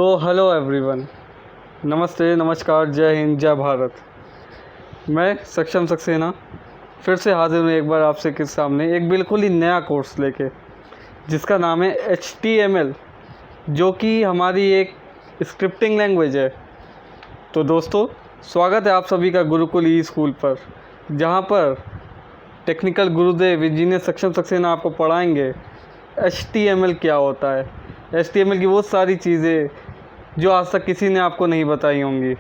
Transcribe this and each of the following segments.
तो hello everyone, नमस्ते, नमस्कार, जय हिंद, जय भारत। मैं सक्षम सक्सेना फिर से हाजिर हूँ एक बार आपसे के सामने एक बिल्कुल ही नया कोर्स लेके, जिसका नाम है HTML, जो कि हमारी एक स्क्रिप्टिंग लैंग्वेज है। तो दोस्तों, स्वागत है आप सभी का गुरुकुल ई स्कूल पर, जहाँ पर टेक्निकल गुरुदेव इंजीनियर सक्षम सक्सेना आपको पढ़ाएंगे HTML क्या होता है, HTML की वो सारी चीज़ें जो आज तक किसी ने आपको नहीं बताई होंगी।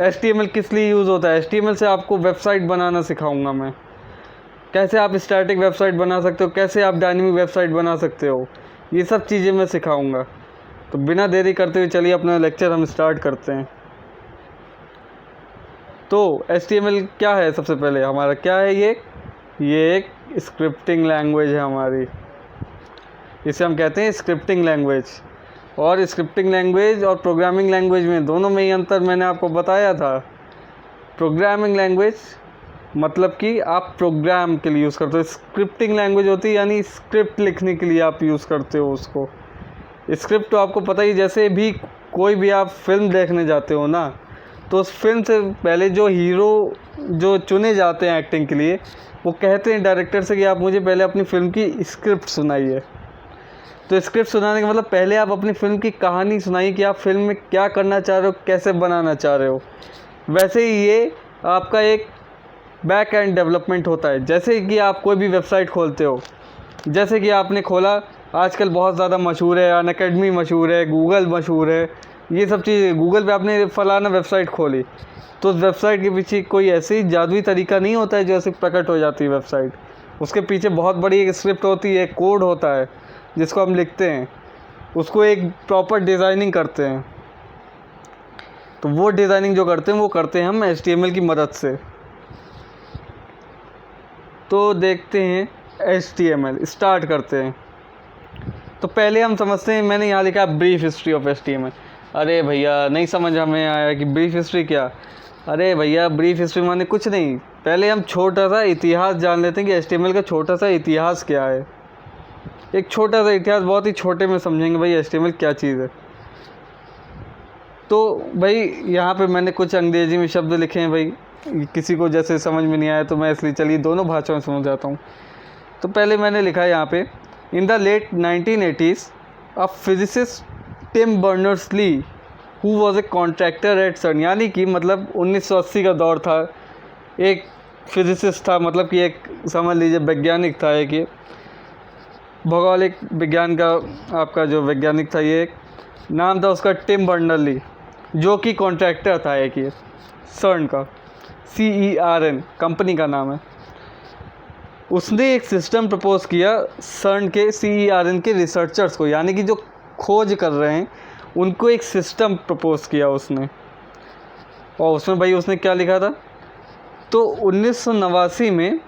HTML किस लिए यूज़ होता है, HTML से आपको वेबसाइट बनाना सिखाऊंगा मैं। कैसे आप स्टैटिक वेबसाइट बना सकते हो, कैसे आप डायनेमिक वेबसाइट बना सकते हो, ये सब चीज़ें मैं सिखाऊंगा। तो बिना देरी करते हुए चलिए अपना लेक्चर हम स्टार्ट करते हैं। तो HTML क्या है, सबसे पहले हमारा क्या है, ये एक स्क्रिप्टिंग लैंग्वेज है हमारी। इसे हम कहते हैं स्क्रिप्टिंग लैंग्वेज। और स्क्रिप्टिंग लैंग्वेज और प्रोग्रामिंग लैंग्वेज में दोनों में ही अंतर मैंने आपको बताया था। प्रोग्रामिंग लैंग्वेज मतलब कि आप प्रोग्राम के लिए यूज़ करते हो, स्क्रिप्टिंग लैंग्वेज होती है यानी स्क्रिप्ट लिखने के लिए आप यूज़ करते हो उसको। स्क्रिप्ट तो आपको पता ही, जैसे भी कोई भी आप फिल्म देखने जाते हो ना, तो उस फिल्म से पहले जो हीरो जो चुने जाते हैं एक्टिंग के लिए, वो कहते हैं डायरेक्टर से कि आप मुझे पहले अपनी फ़िल्म की स्क्रिप्ट सुनाइए। तो स्क्रिप्ट सुनाने का मतलब पहले आप अपनी फ़िल्म की कहानी सुनाइए कि आप फिल्म में क्या करना चाह रहे हो, कैसे बनाना चाह रहे हो। वैसे ही ये आपका एक बैक एंड डेवलपमेंट होता है। जैसे कि आप कोई भी वेबसाइट खोलते हो, जैसे कि आपने खोला, आजकल बहुत ज़्यादा मशहूर है, अनअकैडमी मशहूर है, गूगल मशहूर है, ये सब चीज़ें। गूगल पे आपने फ़लाना वेबसाइट खोली, तो उस वेबसाइट के पीछे कोई ऐसी जादुई तरीका नहीं होता है जो ऐसे प्रकट हो जाती है वेबसाइट। उसके पीछे बहुत बड़ी एक स्क्रिप्ट होती है, कोड होता है जिसको हम लिखते हैं, उसको एक प्रॉपर डिज़ाइनिंग करते हैं। तो वो डिज़ाइनिंग जो करते हैं वो करते हैं हम HTML की मदद से। तो देखते हैं HTML, स्टार्ट करते हैं। तो पहले हम समझते हैं, मैंने यहाँ लिखा ब्रीफ हिस्ट्री ऑफ HTML। अरे भैया, नहीं समझ हमें आया कि ब्रीफ हिस्ट्री क्या। अरे भैया, ब्रीफ हिस्ट्री माने कुछ नहीं, पहले हम छोटा सा इतिहास जान लेते हैं कि HTML का छोटा सा इतिहास क्या है। एक छोटा सा इतिहास, बहुत ही छोटे में समझेंगे भाई HTML क्या चीज़ है। तो भाई यहाँ पे मैंने कुछ अंग्रेजी में शब्द लिखे हैं भाई, किसी को जैसे समझ में नहीं आया तो मैं इसलिए चलिए दोनों भाषाओं में समझाता हूँ। तो पहले मैंने लिखा है यहाँ पे, in the late 1980s a physicist Tim Berners-Lee who was a contractor at CERN, यानी कि मतलब 1980 का दौर था। एक फिजिसिस्ट था, मतलब कि एक समझ लीजिए वैज्ञानिक था, एक ये भौगोलिक विज्ञान का आपका जो वैज्ञानिक था, ये एक नाम था उसका टिम बर्नर्स-ली, जो कि कॉन्ट्रैक्टर था एक ये सर्न का, CERN कंपनी का नाम है। उसने एक सिस्टम प्रपोज किया सर्न के, CERN के रिसर्चर्स को, यानी कि जो खोज कर रहे हैं उनको एक सिस्टम प्रपोज किया उसने। और उसमें भाई उसने क्या लिखा था, तो 1989 में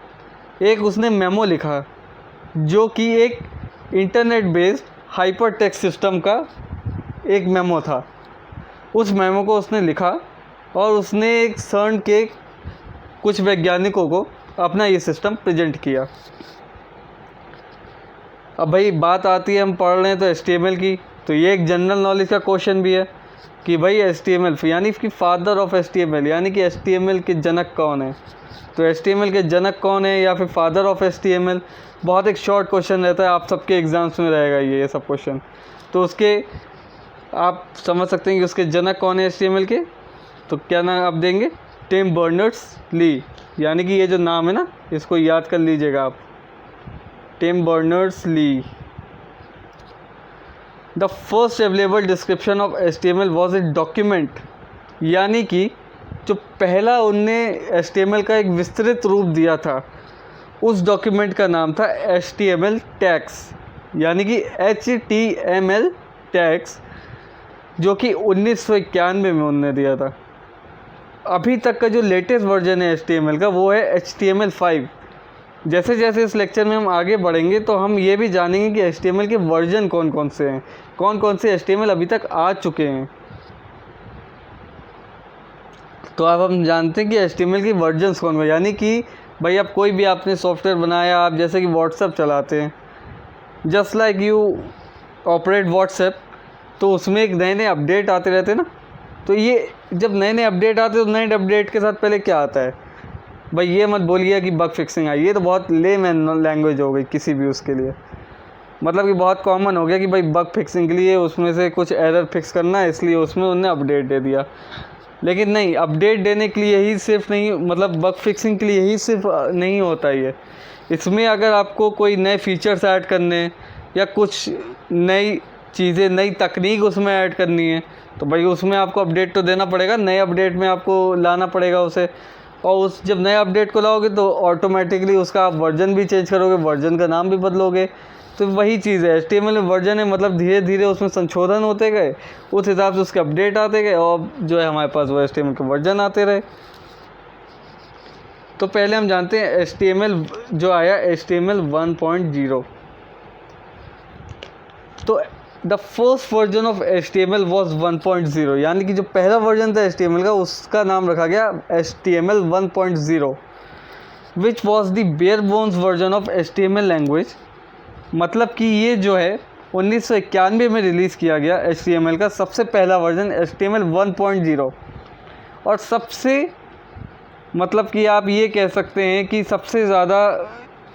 एक उसने मेमो लिखा जो कि एक internet based hyper text system का एक मेमो था। उस मेमो को उसने लिखा और उसने एक सर्न के कुछ वैज्ञानिकों को अपना ये सिस्टम प्रेजेंट किया। अब भाई बात आती है, हम पढ़ रहे हैं तो HTML की, तो ये एक जनरल नॉलेज का क्वेश्चन भी है कि भाई HTML यानी कि फादर ऑफ HTML, यानी कि HTML के जनक कौन है। तो HTML के जनक कौन है या फिर फादर ऑफ HTML, बहुत एक शॉर्ट क्वेश्चन रहता है, आप सबके एग्ज़ाम्स में रहेगा ये सब क्वेश्चन। तो उसके आप समझ सकते हैं कि उसके जनक कौन है HTML के। तो क्या नाम आप देंगे, टिम बर्नर्स-ली, यानी कि ये जो नाम है ना, इसको याद कर लीजिएगा आप, Tim Berners-Lee. The first available description of HTML was a document, यानी कि जो पहला उनने HTML का एक विस्तृत रूप दिया था, उस डॉक्यूमेंट का नाम था HTML टैग्स, यानी कि HTML टैग्स, जो कि 1991 में उन्होंने दिया था। अभी तक का जो लेटेस्ट वर्जन है HTML का, वो है HTML5। जैसे जैसे इस लेक्चर में हम आगे बढ़ेंगे तो हम ये भी जानेंगे कि HTML के वर्जन कौन कौन से हैं, कौन कौन से HTML अभी तक आ चुके हैं। तो अब हम जानते हैं कि HTML की वर्जन्स कौन कौन, यानी कि भाई आप कोई भी आपने सॉफ्टवेयर बनाया, आप जैसे कि व्हाट्सएप चलाते हैं, just like you operate WhatsApp, तो उसमें एक नए नए अपडेट आते रहते ना। तो ये जब नए नए अपडेट आते तो नए अपडेट के साथ पहले क्या आता है भाई, ये मत बोलिए कि बग फिक्सिंग आई। ये तो बहुत लेमैन लैंग्वेज हो गई किसी भी उसके लिए, मतलब कि बहुत कॉमन हो गया कि भाई बग फिक्सिंग के लिए उसमें से कुछ एरर फिक्स करना है, इसलिए उसमें उन्होंने अपडेट दे दिया। लेकिन नहीं, अपडेट देने के लिए ही सिर्फ नहीं, मतलब बग फिक्सिंग के लिए ही सिर्फ नहीं होता ये। इसमें अगर आपको कोई नए फीचर्स ऐड करने या कुछ नई चीज़ें, नई तकनीक उसमें ऐड करनी है, तो भाई उसमें आपको अपडेट तो देना पड़ेगा। नए अपडेट में आपको लाना पड़ेगा उसे, और उस जब नए अपडेट को लाओगे तो ऑटोमेटिकली उसका आप वर्जन भी चेंज करोगे, वर्जन का नाम भी बदलोगे। तो वही चीज़ है, HTML में वर्जन है, मतलब धीरे धीरे उसमें संशोधन होते गए, उस हिसाब से उसके अपडेट आते गए, और जो है हमारे पास वो HTML के वर्जन आते रहे। तो पहले हम जानते हैं HTML जो आया HTML 1.0। तो the first version of HTML was 1.0, यानी कि जो पहला वर्जन था HTML का उसका नाम रखा गया HTML 1.0, which was the bare bones version of HTML language. मतलब कि ये जो है 1991 में रिलीज़ किया गया HTML का सबसे पहला वर्जन HTML 1.0, और सबसे, मतलब कि आप ये कह सकते हैं कि सबसे ज़्यादा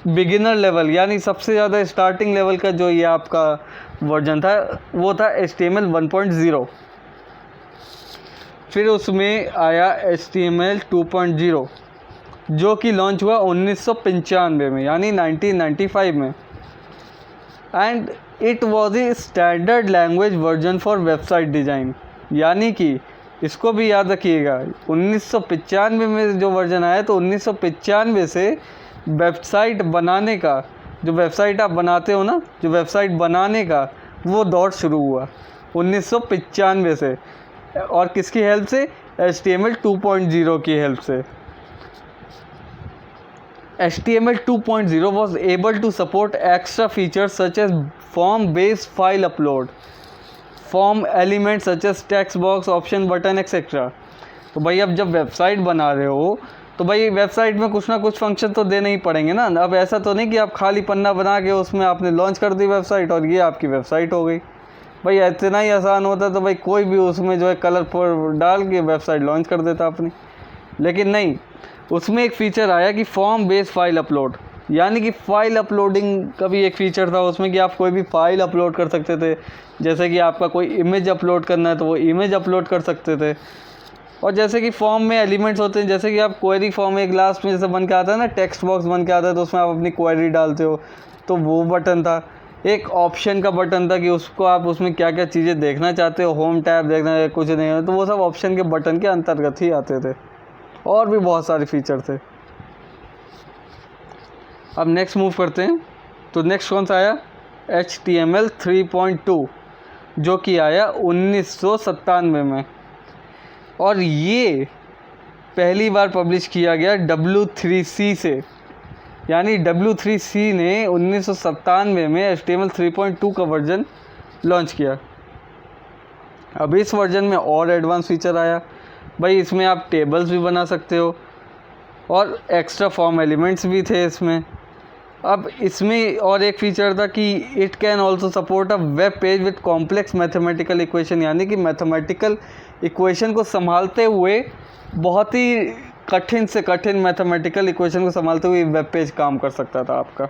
बिगिनर लेवल, यानी सबसे ज़्यादा स्टार्टिंग लेवल का जो ये आपका वर्जन था वो था HTML 1.0। फिर उसमें आया HTML 2.0 जो कि लॉन्च हुआ 1995 में, यानी 1995 में। And it was a standard language version for website design, यानी कि इसको भी याद रखिएगा 1995 में जो वर्जन आया, तो 1995 से वेबसाइट बनाने का, जो वेबसाइट आप बनाते हो ना, जो वेबसाइट बनाने का वो दौर शुरू हुआ 1995 से, और किसकी हेल्प से? HTML 2.0 की हेल्प से। HTML 2.0 was able to support extra features such as form-based file upload, form elements such as text box, option button, etc. तो भाई अब जब वेबसाइट बना रहे हो तो भाई वेबसाइट में कुछ ना कुछ फंक्शन तो देने ही पड़ेंगे ना। अब ऐसा तो नहीं कि आप खाली पन्ना बना के उसमें आपने लॉन्च कर दी वेबसाइट और ये आपकी वेबसाइट हो गई। भाई इतना ही आसान होता तो भाई कोई भी उसमें जो है कलर डाल के वेबसाइट लॉन्च कर देता अपनी। लेकिन नहीं, उसमें एक फ़ीचर आया कि फॉर्म बेस्ड फाइल अपलोड, यानी कि फ़ाइल अपलोडिंग का भी एक फ़ीचर था उसमें कि आप कोई भी फ़ाइल अपलोड कर सकते थे। जैसे कि आपका कोई इमेज अपलोड करना है तो वो इमेज अपलोड कर सकते थे। और जैसे कि फॉर्म में एलिमेंट्स होते हैं, जैसे कि आप क्वेरी फॉर्म एक लास्ट में जैसे बन के आता है ना, टेक्स्ट बॉक्स बन के आता है, तो उसमें आप अपनी क्वेरी डालते हो, तो वो बटन था। एक ऑप्शन का बटन था कि उसको आप उसमें क्या क्या चीज़ें देखना चाहते हो, होम टैब देखना है, कुछ नहीं है, तो वो सब ऑप्शन के बटन के अंतर्गत ही आते थे। और भी बहुत सारे फीचर थे। अब नेक्स्ट मूव करते हैं। तो नेक्स्ट कौन सा आया? HTML 3.2 जो कि आया 1997 में, और ये पहली बार पब्लिश किया गया W3C से, यानी W3C ने 1997 में HTML 3.2 का वर्जन लॉन्च किया। अब इस वर्जन में और एडवांस फीचर आया भाई, इसमें आप टेबल्स भी बना सकते हो और एक्स्ट्रा फॉर्म एलिमेंट्स भी थे इसमें। अब इसमें और एक फ़ीचर था कि it can also support a web page with complex mathematical equation, यानी कि मैथमेटिकल इक्वेशन को संभालते हुए, बहुत ही कठिन से कठिन मैथमेटिकल इक्वेशन को संभालते हुए वेब पेज काम कर सकता था आपका।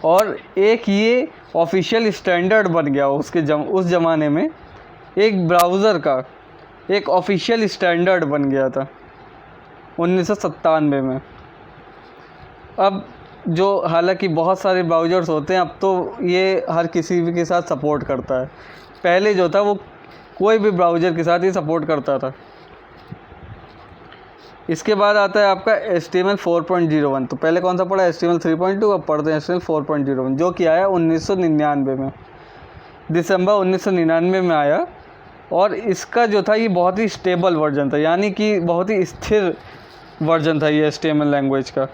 और एक ये ऑफिशियल स्टैंडर्ड बन गया उस ज़माने में, एक ब्राउज़र का एक ऑफिशियल स्टैंडर्ड बन गया था 1997 में। अब जो हालांकि बहुत सारे ब्राउज़र्स होते हैं, अब तो ये हर किसी भी के साथ सपोर्ट करता है। पहले जो था वो कोई भी ब्राउज़र के साथ ही सपोर्ट करता था। इसके बाद आता है आपका HTML 4.01। तो पहले कौन सा पढ़ा? HTML 3.2। अब पढ़ते हैं HTML 4.01 जो कि आया 1999 में, दिसंबर 1999 में आया। और इसका जो था ये बहुत ही स्टेबल वर्जन था, यानी कि बहुत ही स्थिर वर्जन था ये HTML लैंग्वेज का,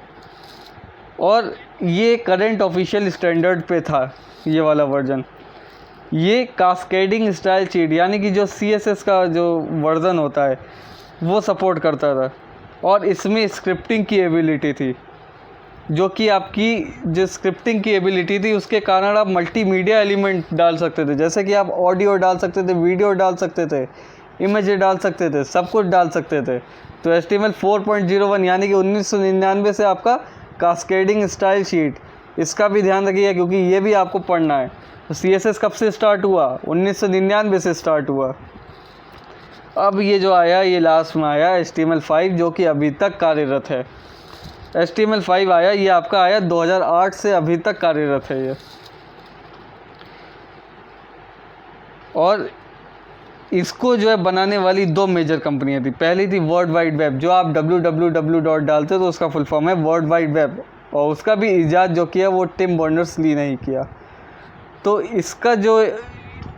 और ये करंट ऑफिशियल स्टैंडर्ड पे था ये वाला वर्जन। ये कास्केडिंग स्टाइल शीट, यानी कि जो CSS का जो वर्जन होता है वो सपोर्ट करता था, और इसमें स्क्रिप्टिंग की एबिलिटी थी, जो कि आपकी जो स्क्रिप्टिंग की एबिलिटी थी उसके कारण आप मल्टीमीडिया एलिमेंट डाल सकते थे, जैसे कि आप ऑडियो डाल सकते थे, वीडियो डाल सकते थे, इमेज डाल सकते थे, सब कुछ डाल सकते थे। तो HTML 4.01 यानी कि 1999 से आपका कास्केडिंग स्टाइल शीट, इसका भी ध्यान रखिए क्योंकि ये भी आपको पढ़ना है। तो CSS कब से स्टार्ट हुआ? 1999 से स्टार्ट हुआ। अब ये जो आया, ये लास्ट में आया HTML 5, जो कि अभी तक कार्यरत है। HTML 5 आया, ये आपका आया 2008 से अभी तक कार्यरत है ये। और इसको जो है बनाने वाली 2 मेजर कंपनियां थी। पहली थी वर्ल्ड वाइड वेब, जो आप www डालते तो उसका फुल फॉर्म है वर्ल्ड वाइड वेब, और उसका भी इजाद जो किया वो टिम बर्नर्स-ली ने ही किया। तो इसका जो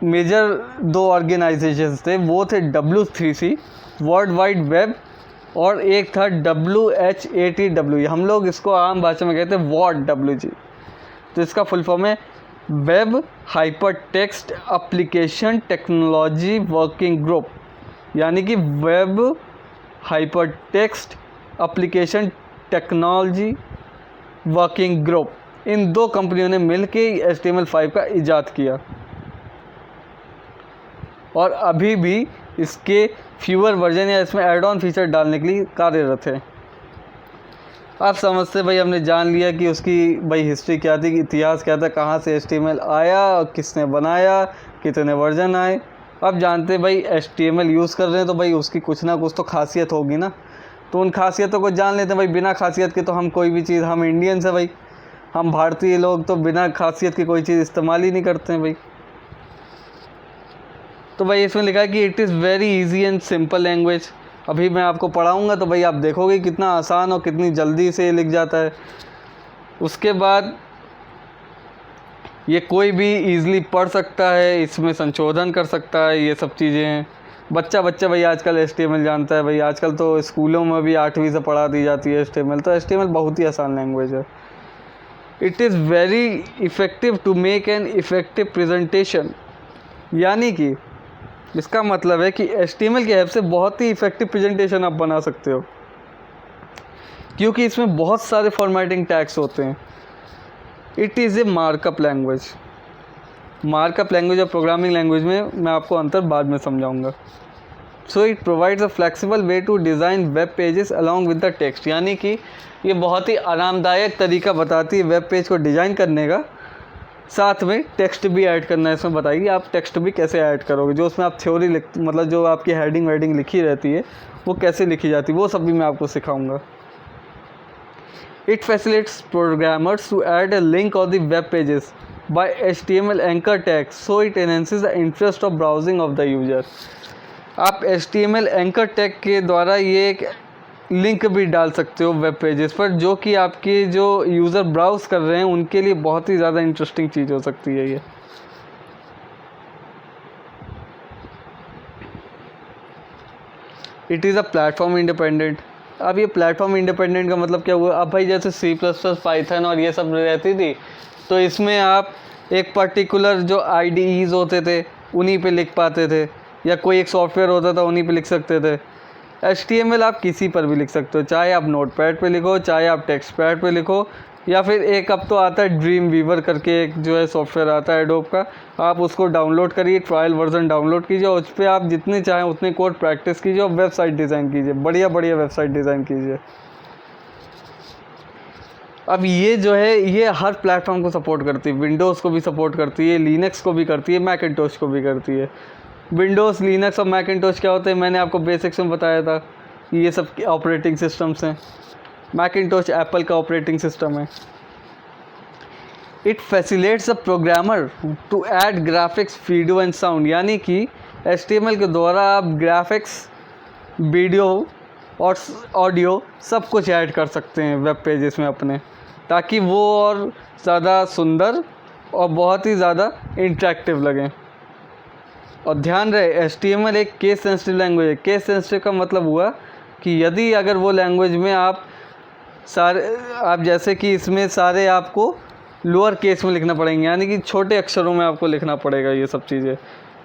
मेजर 2 ऑर्गेनाइजेशंस थे वो थे W3C वर्ल्ड वाइड वेब, और एक था WHATW, हम लोग इसको आम भाषा में कहते हैं WHATWG। तो इसका फुल फॉर्म है web hypertext application technology working group, यानी कि web hypertext application technology working group. इन 2 कंपनियों ने मिलकर HTML 5 का इजाद किया, और अभी भी इसके फ्यूअर वर्जन या इसमें एड ऑन फीचर डालने के लिए कार्यरत है। आप समझते भाई, हमने जान लिया कि उसकी भाई हिस्ट्री क्या थी, इतिहास क्या था, कहाँ से HTML आया, किसने बनाया, कितने वर्जन आए। अब जानते भाई HTML यूज़ कर रहे हैं तो भाई उसकी कुछ ना कुछ तो खासियत होगी ना, तो उन खासियतों को जान लेते हैं भाई। बिना खासियत के तो हम कोई भी चीज़, हम इंडियंस हैं भाई, हम भारतीय लोग तो बिना खासियत की कोई चीज़ इस्तेमाल ही नहीं करते हैं भाई। तो भाई इसमें लिखा है कि it is very easy and simple language. अभी मैं आपको पढ़ाऊँगा तो भाई आप देखोगे कितना आसान और कितनी जल्दी से लिख जाता है। उसके बाद ये कोई भी ईज़िली पढ़ सकता है, इसमें संशोधन कर सकता है, ये सब चीज़ें हैं। बच्चा भाई आजकल HTML जानता है भाई, आजकल तो स्कूलों में भी 8वीं से पढ़ा दी जाती है HTML। तो HTML बहुत ही आसान लैंग्वेज है। It is very effective to make an effective presentation, यानी कि इसका मतलब है कि HTML की हेल्प से बहुत ही इफ़ेक्टिव प्रेजेंटेशन आप बना सकते हो, क्योंकि इसमें बहुत सारे फॉर्मेटिंग टैग्स होते हैं। It is a markup language. Markup language और प्रोग्रामिंग लैंग्वेज में मैं आपको अंतर बाद में समझाऊंगा। So it provides a flexible way to design web pages along with the text, यानी कि ये बहुत ही आरामदायक तरीका बताती है वेब पेज को डिज़ाइन करने का। साथ में टेक्स्ट भी ऐड करना है, इसमें बताइए आप टेक्स्ट भी कैसे ऐड करोगे, जो उसमें आप थ्योरी मतलब जो आपकी हेडिंग वेडिंग लिखी रहती है वो कैसे लिखी जाती है, वो सब भी मैं आपको सिखाऊंगा। It facilitates programmers to add a link on the web pages by HTML anchor tag, so it enhances the interest of browsing of the user. आप HTML एंकर टैग के द्वारा ये एक लिंक भी डाल सकते हो वेब पेजेस पर, जो कि आपके जो यूज़र ब्राउज़ कर रहे हैं उनके लिए बहुत ही ज़्यादा इंटरेस्टिंग चीज़ हो सकती है ये। It is a platform independent. अब ये प्लेटफॉर्म इंडिपेंडेंट का मतलब क्या हुआ? अब भाई जैसे C++, पाइथन और ये सब रहती थी, तो इसमें आप एक पर्टिकुलर जो IDEs होते थे उन्हीं पे लिख पाते थे, या कोई एक सॉफ्टवेयर होता था उन्हीं पे लिख सकते थे। HTML आप किसी पर भी लिख सकते हो, चाहे आप नोटपैड पे लिखो, चाहे आप टेक्स्ट पैड पे लिखो, या फिर एक अब तो आता है ड्रीम वीवर करके एक जो है सॉफ्टवेयर आता है एडोब का, आप उसको डाउनलोड करिए, ट्रायल वर्जन डाउनलोड कीजिए, उस पर आप जितने चाहें उतने कोड प्रैक्टिस कीजिए और वेबसाइट डिज़ाइन कीजिए, बढ़िया बढ़िया वेबसाइट डिज़ाइन कीजिए। अब ये जो है ये हर प्लेटफॉर्म को सपोर्ट करती है, विंडोज़ को भी सपोर्ट करती है, लिनक्स को भी करती है, मैकिन्टोश को भी करती है। विंडोज़, लिनक्स और मैकिन्टोश क्या होते हैं मैंने आपको बेसिक्स में बताया था, ये सब ऑपरेटिंग सिस्टम्स हैं। मैकिन्टोश एप्पल का ऑपरेटिंग सिस्टम है। It facilitates a programmer to add graphics, video and sound, यानी कि HTML के द्वारा आप ग्राफिक्स, वीडियो और ऑडियो सब कुछ ऐड कर सकते हैं वेब पेजेस में अपने, ताकि वो और ज़्यादा सुंदर और बहुत ही ज़्यादा इंटरेक्टिव लगें। और ध्यान रहे HTML एक केस सेंसिटिव लैंग्वेज है। केस सेंसिटिव का मतलब हुआ कि यदि अगर वो लैंग्वेज में आप जैसे कि इसमें सारे आपको लोअर केस में लिखना पड़ेंगे, यानी कि छोटे अक्षरों में आपको लिखना पड़ेगा ये सब चीज़ें।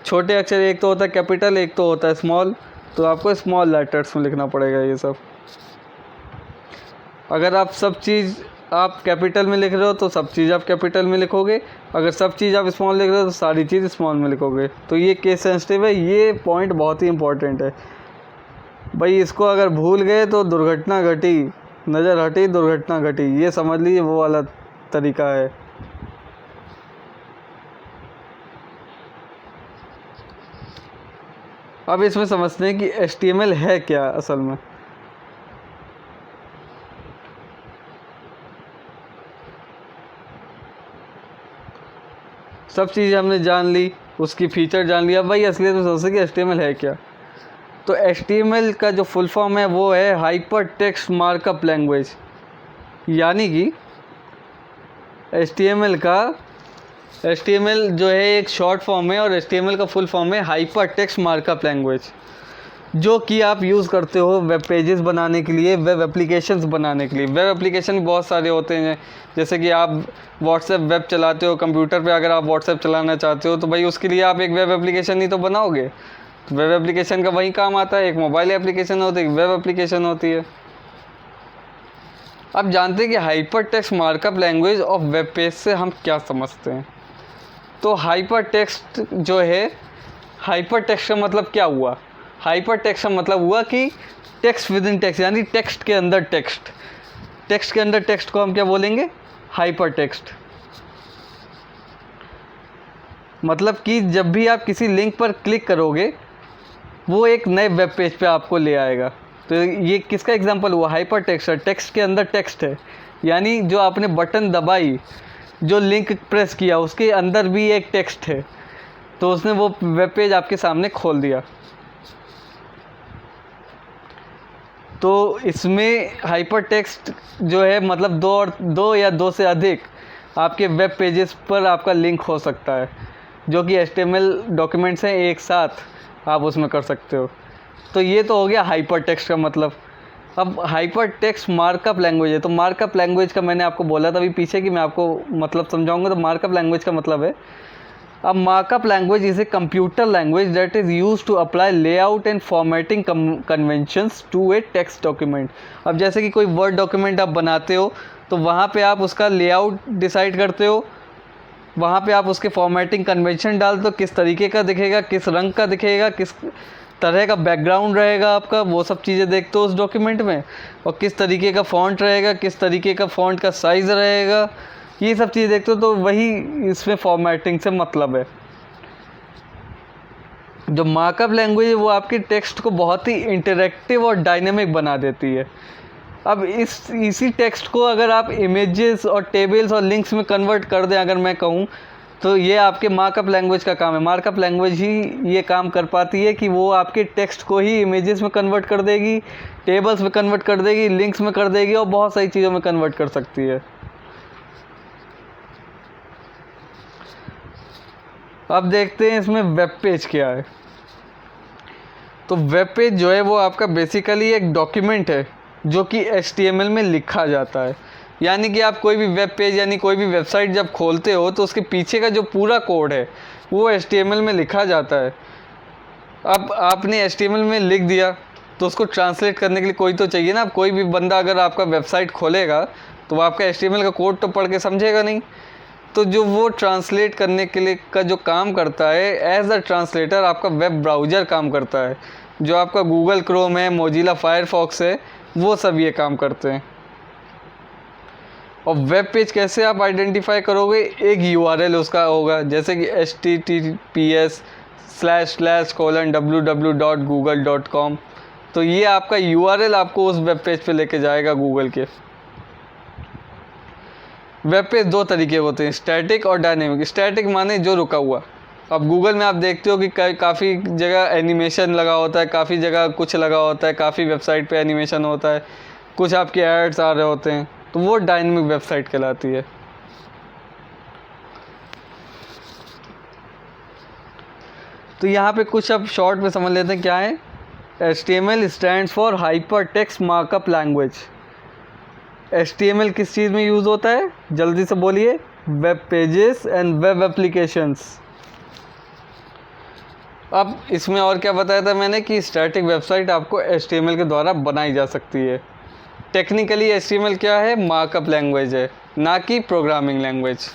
छोटे अक्षर एक तो होता है कैपिटल, एक तो होता है स्मॉल, तो आपको स्मॉल लेटर्स में लिखना पड़ेगा ये सब। अगर आप सब चीज़ आप कैपिटल में लिख रहे हो तो सब चीज़ आप कैपिटल में लिखोगे, अगर सब चीज़ आप स्मॉल लिख रहे हो तो सारी चीज़ स्मॉल में लिखोगे। तो ये केस सेंसिटिव है, ये पॉइंट बहुत ही इंपॉर्टेंट है भाई। इसको अगर भूल गए तो दुर्घटना घटी, नज़र हटी दुर्घटना घटी, ये समझ लीजिए वो वाला तरीका है। अब इसमें समझते हैं कि HTML है क्या असल में। सब चीज़ हमने जान ली, उसकी फीचर जान लिया। भाई असलियत में सोचते कि HTML है क्या। तो HTML का जो फुल फॉर्म है वो है हाइपर टेक्स्ट मार्कअप लैंग्वेज, यानी कि HTML जो है एक शॉर्ट फॉर्म है और HTML का फुल फॉर्म है हाइपर टेक्स्ट मार्कअप लैंग्वेज, जो कि आप यूज़ करते हो वेब पेजेस बनाने के लिए, वेब एप्लीकेशंस बनाने के लिए। वेब एप्लीकेशन बहुत सारे होते हैं, जैसे कि आप व्हाट्सएप वेब चलाते हो कंप्यूटर पे, अगर आप व्हाट्सएप चलाना चाहते हो तो भाई उसके लिए आप एक वेब एप्लीकेशन ही तो बनाओगे। तो वेब एप्लीकेशन का वही काम आता है, एक मोबाइल एप्लीकेशन होती है, एक वेब एप्लीकेशन होती है। अब जानते हैं कि hyper text markup language of web page से हम क्या समझते हैं। तो हाइपर टेक्स्ट जो है, हाइपर टेक्स्ट का मतलब क्या हुआ? हाइपर टेक्स्ट का मतलब हुआ कि टेक्स्ट विद इन टेक्स्ट, यानी टेक्स्ट के अंदर टेक्स्ट। टेक्स्ट के अंदर टेक्स्ट को हम क्या बोलेंगे? Hyper text. मतलब कि जब भी आप किसी लिंक पर क्लिक करोगे वो एक नए वेब पेज पे आपको ले आएगा। तो ये किसका एग्जांपल हुआ? हाइपर टेक्स्ट है, टेक्स्ट के अंदर टेक्स्ट है, यानी जो आपने बटन दबाई, जो लिंक प्रेस किया, उसके अंदर भी एक टेक्स्ट है, तो उसने वो वेब पेज आपके सामने खोल दिया। तो इसमें हाइपर टेक्स्ट जो है मतलब दो या दो से अधिक आपके वेब पेजेस पर आपका लिंक हो सकता है, जो कि HTML डॉक्यूमेंट्स हैं एक साथ आप उसमें कर सकते हो। तो ये तो हो गया हाइपर टेक्स्ट का मतलब। अब हाइपर टेक्स्ट मार्कअप लैंग्वेज है। तो मार्कअप लैंग्वेज का मैंने आपको बोला था अभी पीछे कि मैं आपको मतलब समझाऊंगा। तो मार्कअप लैंग्वेज का मतलब है, अब markup language is a computer language that is use to apply layout and formatting conventions to a text document. अब जैसे कि कोई वर्ड डॉक्यूमेंट आप बनाते हो तो वहाँ पे आप उसका लेआउट डिसाइड करते हो, वहाँ पे आप उसके फॉर्मेटिंग कन्वेंशन डालते हो, किस तरीके का दिखेगा, किस रंग का दिखेगा, किस तरह का बैकग्राउंड रहेगा आपका, वो सब चीज़ें देखते हो उस डॉक्यूमेंट में, और किस तरीके का फ़ॉन्ट रहेगा, किस तरीके का फ़ॉन्ट का साइज़ रहेगा, ये सब चीज़ें देखते हो। तो वही इसमें फॉर्मेटिंग से मतलब है। जो मार्कअप लैंग्वेज है वो आपके टेक्स्ट को बहुत ही इंटरेक्टिव और डायनेमिक बना देती है। अब इसी टेक्स्ट को अगर आप इमेजेस और टेबल्स और लिंक्स में कन्वर्ट कर दें, अगर मैं कहूँ, तो ये आपके मार्कअप लैंग्वेज का काम है। मार्कअप लैंग्वेज ही ये काम कर पाती है कि वो आपके टेक्स्ट को ही इमेजेस में कन्वर्ट कर देगी, टेबल्स में कन्वर्ट कर देगी, लिंक्स में कर देगी और बहुत सारी चीज़ों में कन्वर्ट कर सकती है। अब देखते हैं इसमें वेब पेज क्या है। तो वेब पेज जो है वो आपका बेसिकली एक डॉक्यूमेंट है जो कि HTML में लिखा जाता है। यानी कि आप कोई भी वेब पेज यानी कोई भी वेबसाइट जब खोलते हो तो उसके पीछे का जो पूरा कोड है वो HTML में लिखा जाता है। अब आपने HTML में लिख दिया तो उसको ट्रांसलेट करने के लिए कोई तो चाहिए ना। कोई भी बंदा अगर आपका वेबसाइट खोलेगा तो वो आपका HTML का कोड तो पढ़ के समझेगा नहीं। तो जो वो ट्रांसलेट करने के लिए का जो काम करता है, एज अ ट्रांसलेटर आपका वेब ब्राउज़र काम करता है। जो आपका गूगल क्रोम है, मोजिला फायरफॉक्स है, वो सब ये काम करते हैं। और वेब पेज कैसे आप आइडेंटिफाई करोगे? एक URL उसका होगा, जैसे कि https://www.google.com। तो ये आपका URL आपको उस वेब पेज पे लेके जाएगा गूगल के। वेब पेज दो तरीके होते हैं, स्टैटिक और डायनेमिक। स्टैटिक माने जो रुका हुआ। अब गूगल में आप देखते हो कि काफ़ी जगह एनिमेशन लगा होता है, काफ़ी जगह कुछ लगा होता है, काफ़ी वेबसाइट पे एनिमेशन होता है, कुछ आपके एड्स आ रहे होते हैं, तो वो डायनेमिक वेबसाइट कहलाती है। तो यहाँ पे कुछ अब शॉर्ट में समझ लेते हैं क्या है। HTML stands for hyper text markup language. HTML किस चीज़ में यूज़ होता है? जल्दी से बोलिए। Web pages and web applications. अब इसमें और क्या बताया था मैंने कि स्टैटिक वेबसाइट आपको HTML के द्वारा बनाई जा सकती है। टेक्निकली HTML क्या है, मार्कअप लैंग्वेज है, ना कि प्रोग्रामिंग लैंग्वेज।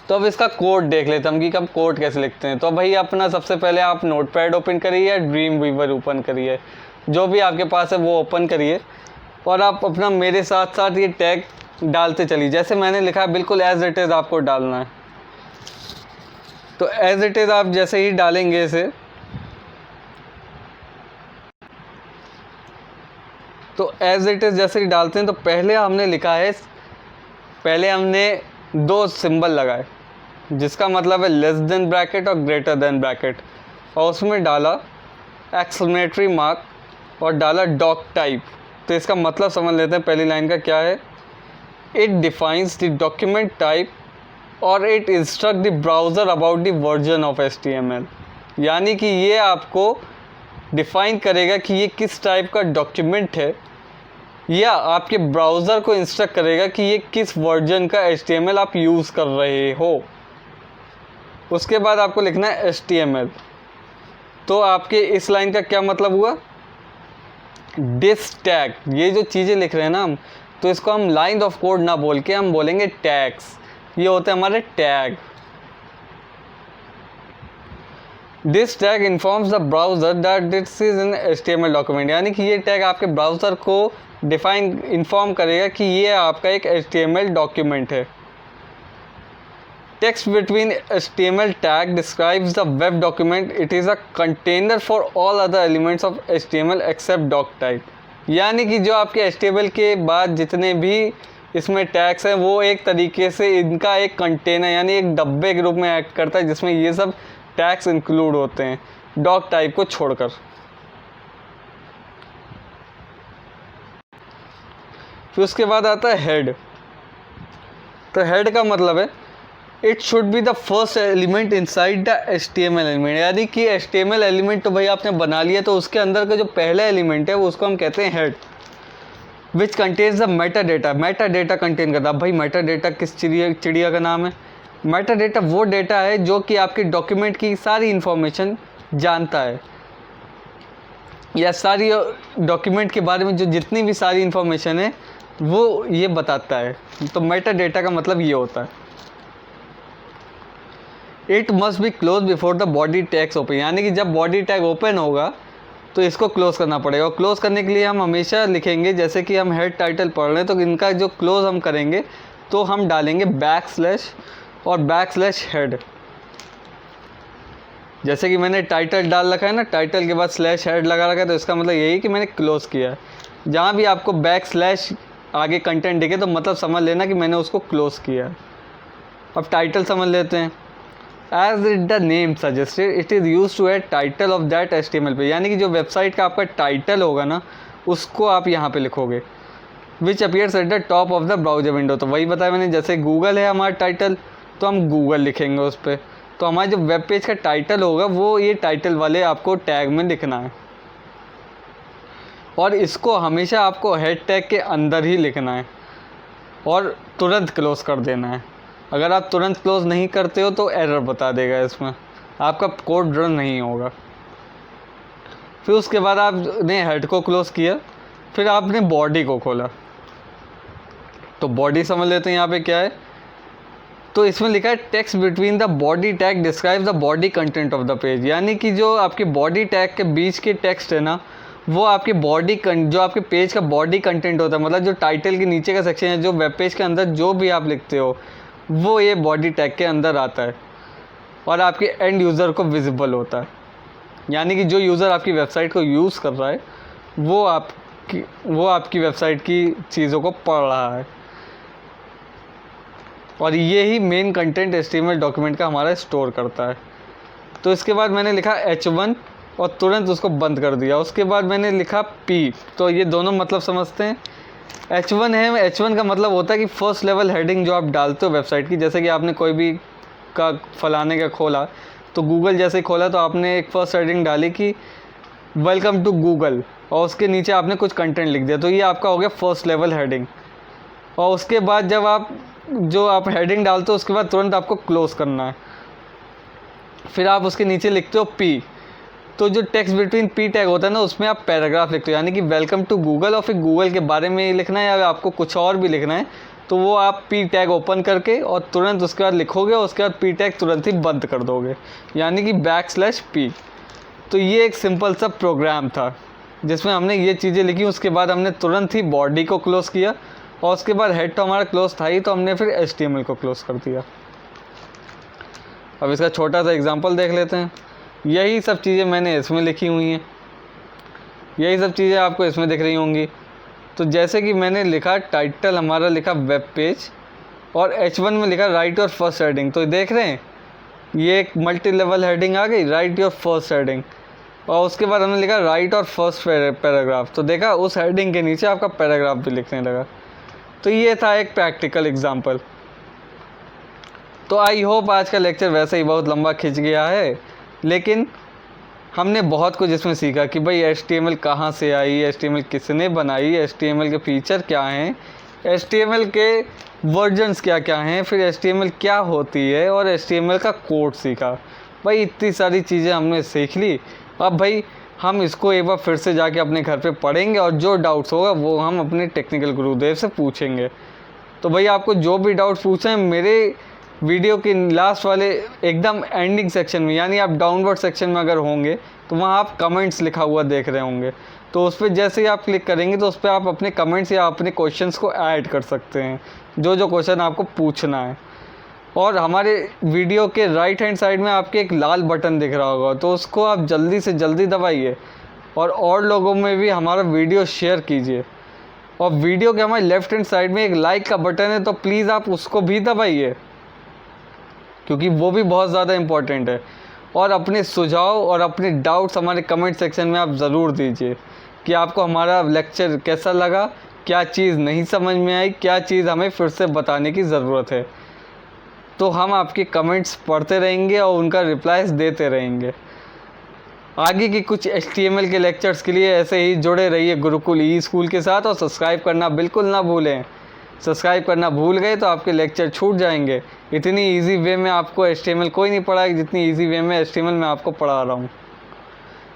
तो अब इसका कोड देख लेते हैं हम कि हम कोड कैसे लिखते हैं। तो भाई अपना सबसे पहले आप नोटपैड ओपन करिए या ड्रीम वीवर ओपन करिए, जो भी आपके पास है वो ओपन करिए, और आप अपना मेरे साथ साथ ये टैग डालते चलिए। जैसे मैंने लिखा है बिल्कुल एज इट इज़ आपको डालना है। तो एज इट इज़ आप जैसे ही डालेंगे इसे, तो एज इट इज़ जैसे ही डालते हैं तो पहले हमने लिखा है, पहले हमने 2 सिंबल लगाए जिसका मतलब है लेस देन ब्रैकेट और ग्रेटर देन ब्रैकेट, और उसमें डाला एक्सक्लेमेटरी मार्क और डाला डॉक टाइप। तो इसका मतलब समझ लेते हैं पहली लाइन का क्या है। It defines the document type और it instruct the browser about the version of HTML। यानी कि ये आपको डिफ़ाइन करेगा कि ये किस टाइप का डॉक्यूमेंट है, या आपके ब्राउज़र को इंस्ट्रक्ट करेगा कि ये किस वर्जन का HTML आप यूज़ कर रहे हो। उसके बाद आपको लिखना है HTML। तो आपके इस लाइन का क्या मतलब हुआ, दिस टैग। ये जो चीज़ें लिख रहे हैं ना हम, तो इसको हम लाइन ऑफ कोड ना बोल के हम बोलेंगे टैग्स। ये होते हैं हमारे tag. This tag informs the browser that this is an HTML document. यानी कि ये टैग आपके ब्राउज़र को डिफाइन इन्फॉर्म करेगा कि ये आपका एक HTML डॉक्यूमेंट है। Text between HTML tag describes the web document. It is a container for all other elements of HTML except doc type. यानी कि जो आपके HTML के बाद जितने भी इसमें टैग्स हैं वो एक तरीके से इनका एक कंटेनर यानी एक डब्बे के रूप में एक्ट करता है, जिसमें ये सब टैग्स इंक्लूड होते हैं डॉक टाइप को छोड़कर। फिर उसके बाद आता है हेड। तो हेड का मतलब है it should be the first element inside the HTML element. यानी कि HTML एलिमेंट तो भाई आपने बना लिया, तो उसके अंदर का जो पहला एलिमेंट है वो उसको हम कहते हैं head, which contains the Meta data. Meta data contain करता है। भाई मेटा डेटा किस चिड़िया का नाम है? मेटा डेटा वो डेटा है जो कि आपके डॉक्यूमेंट की सारी इन्फॉर्मेशन जानता है, या सारी डॉक्यूमेंट के बारे में जो जितनी भी सारी इन्फॉर्मेशन है वो ये बताता है। तो मेटा डेटा का मतलब ये होता है। It must be close before the body tags open. यानी कि जब बॉडी टैग ओपन होगा तो इसको क्लोज करना पड़ेगा। और क्लोज करने के लिए हम हमेशा लिखेंगे, जैसे कि हम हेड टाइटल पढ़ रहे हैं तो इनका जो क्लोज हम करेंगे तो हम डालेंगे बैकस्लैश और बैकस्लैश हेड। जैसे कि मैंने टाइटल डाल रखा है ना, टाइटल के बाद स्लैश हेड लगा रखा है, तो इसका मतलब यही कि मैंने क्लोज किया है। जहाँ भी आपको बैकस्लैश आगे कंटेंट दिखे तो मतलब समझ लेना कि मैंने उसको क्लोज किया है। अब टाइटल समझ लेते हैं। As it the name suggested, it is used to add title of that HTML पे। यानी कि जो वेबसाइट का आपका टाइटल होगा ना उसको आप यहाँ पे लिखोगे, which appears at the top of the browser window. तो वही बताया मैंने, जैसे गूगल है हमारा टाइटल तो हम गूगल लिखेंगे उस पर। तो हमारा जो वेब पेज का टाइटल होगा वो ये टाइटल वाले आपको टैग में लिखना है, और इसको हमेशा आपको हेड टैग के अंदर ही लिखना है और तुरंत क्लोज कर देना है। अगर आप तुरंत क्लोज नहीं करते हो तो एरर बता देगा, इसमें आपका कोड रन नहीं होगा। फिर उसके बाद आपने हेड को क्लोज किया, फिर आपने बॉडी को खोला। तो बॉडी समझ लेते हैं यहाँ पे क्या है। तो इसमें लिखा है text between the body tag describe the body content of the page. यानी कि जो आपके बॉडी टैग के बीच के टेक्स्ट है ना वो आपके जो आपके पेज का बॉडी कंटेंट होता है, मतलब जो टाइटल के नीचे का सेक्शन है, जो वेब पेज के अंदर जो भी आप लिखते हो वो ये बॉडी टैग के अंदर आता है और आपके एंड यूज़र को विजिबल होता है। यानी कि जो यूज़र आपकी वेबसाइट को यूज़ कर रहा है वो आपकी वेबसाइट की चीज़ों को पढ़ रहा है, और ये ही मेन कंटेंट HTML डॉक्यूमेंट का हमारा स्टोर करता है। तो इसके बाद मैंने लिखा H1 और तुरंत उसको बंद कर दिया। उसके बाद मैंने लिखा P। तो ये दोनों मतलब समझते हैं। H1 है, H1 का मतलब होता है कि फर्स्ट लेवल हेडिंग जो आप डालते हो वेबसाइट की, जैसे कि आपने कोई भी का फलाने का खोला तो गूगल जैसे खोला तो आपने एक फर्स्ट हेडिंग डाली कि वेलकम टू गूगल, और उसके नीचे आपने कुछ कंटेंट लिख दिया, तो ये आपका हो गया फर्स्ट लेवल हेडिंग। और उसके बाद जब आप हेडिंग डालते हो उसके बाद तुरंत आपको क्लोज करना है। फिर आप उसके नीचे लिखते हो P। तो जो टेक्स्ट बिटवीन पी टैग होता है ना, उसमें आप पैराग्राफ लिखते हो, यानी कि वेलकम टू गूगल, और फिर गूगल के बारे में लिखना है या आपको कुछ और भी लिखना है, तो वो आप पी टैग ओपन करके और तुरंत उसके बाद लिखोगे, और उसके बाद पी टैग तुरंत ही बंद कर दोगे, यानी कि /p। तो ये एक सिंपल सा प्रोग्राम था जिसमें हमने ये चीज़ें लिखी। उसके बाद हमने तुरंत ही बॉडी को क्लोज़ किया, और उसके बाद हेड तो हमारा क्लोज था ही, तो हमने फिर HTML को क्लोज़ कर दिया। अब इसका छोटा सा एग्जांपल देख लेते हैं। यही सब चीज़ें मैंने इसमें लिखी हुई हैं, यही सब चीज़ें आपको इसमें दिख रही होंगी। तो जैसे कि मैंने लिखा, टाइटल हमारा लिखा वेब पेज, और H1 में लिखा राइट योर फर्स्ट हेडिंग। तो देख रहे हैं, ये एक मल्टी लेवल हेडिंग आ गई, राइट योर फर्स्ट हेडिंग। और उसके बाद हमने लिखा राइट और फर्स्ट पैराग्राफ। तो देखा, उस हेडिंग के नीचे आपका पैराग्राफ भी लिखने लगा। तो ये था एक प्रैक्टिकल एग्जांपल। तो आई होप आज का लेक्चर वैसे ही बहुत लंबा खिंच गया है, लेकिन हमने बहुत कुछ इसमें सीखा कि भाई HTML कहाँ से आई, HTML किसने बनाई, HTML के फीचर क्या हैं, HTML के वर्जन्स क्या क्या हैं, फिर HTML क्या होती है, और HTML का कोड सीखा। भाई इतनी सारी चीज़ें हमने सीख ली। अब भाई हम इसको एक बार फिर से जाके अपने घर पे पढ़ेंगे, और जो डाउट्स होगा वो हम अपने टेक्निकल गुरुदेव से पूछेंगे। तो भाई आपको जो भी डाउट्स पूछे हैं, मेरे वीडियो के लास्ट वाले एकदम एंडिंग सेक्शन में, यानी आप डाउनवर्ड सेक्शन में अगर होंगे तो वहाँ आप कमेंट्स लिखा हुआ देख रहे होंगे। तो उस पर जैसे ही आप क्लिक करेंगे तो उस पर आप अपने कमेंट्स या अपने क्वेश्चंस को ऐड कर सकते हैं, जो जो क्वेश्चन आपको पूछना है। और हमारे वीडियो के राइट हैंड साइड में आपके एक लाल बटन दिख रहा होगा, तो उसको आप जल्दी से जल्दी दबाइए, और लोगों में भी हमारा वीडियो शेयर कीजिए। और वीडियो के हमारे लेफ्ट हैंड साइड में एक लाइक का बटन है, तो प्लीज़ आप उसको भी दबाइए, क्योंकि वो भी बहुत ज़्यादा इम्पॉर्टेंट है। और अपने सुझाव और अपने डाउट्स हमारे कमेंट सेक्शन में आप ज़रूर दीजिए कि आपको हमारा लेक्चर कैसा लगा, क्या चीज़ नहीं समझ में आई, क्या चीज़ हमें फिर से बताने की ज़रूरत है। तो हम आपके कमेंट्स पढ़ते रहेंगे और उनका रिप्लाईज देते रहेंगे। आगे की कुछ HTML के लेक्चर्स के लिए ऐसे ही जुड़े रहिए गुरुकुल ई-स्कूल के साथ, और सब्सक्राइब करना बिल्कुल ना भूलें। सब्सक्राइब करना भूल गए तो आपके लेक्चर छूट जाएंगे। इतनी इजी वे में आपको HTML कोई नहीं पढ़ाएगा जितनी इजी वे में HTML मैं आपको पढ़ा रहा हूँ।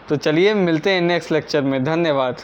तो चलिए मिलते हैं नेक्स्ट लेक्चर में। धन्यवाद।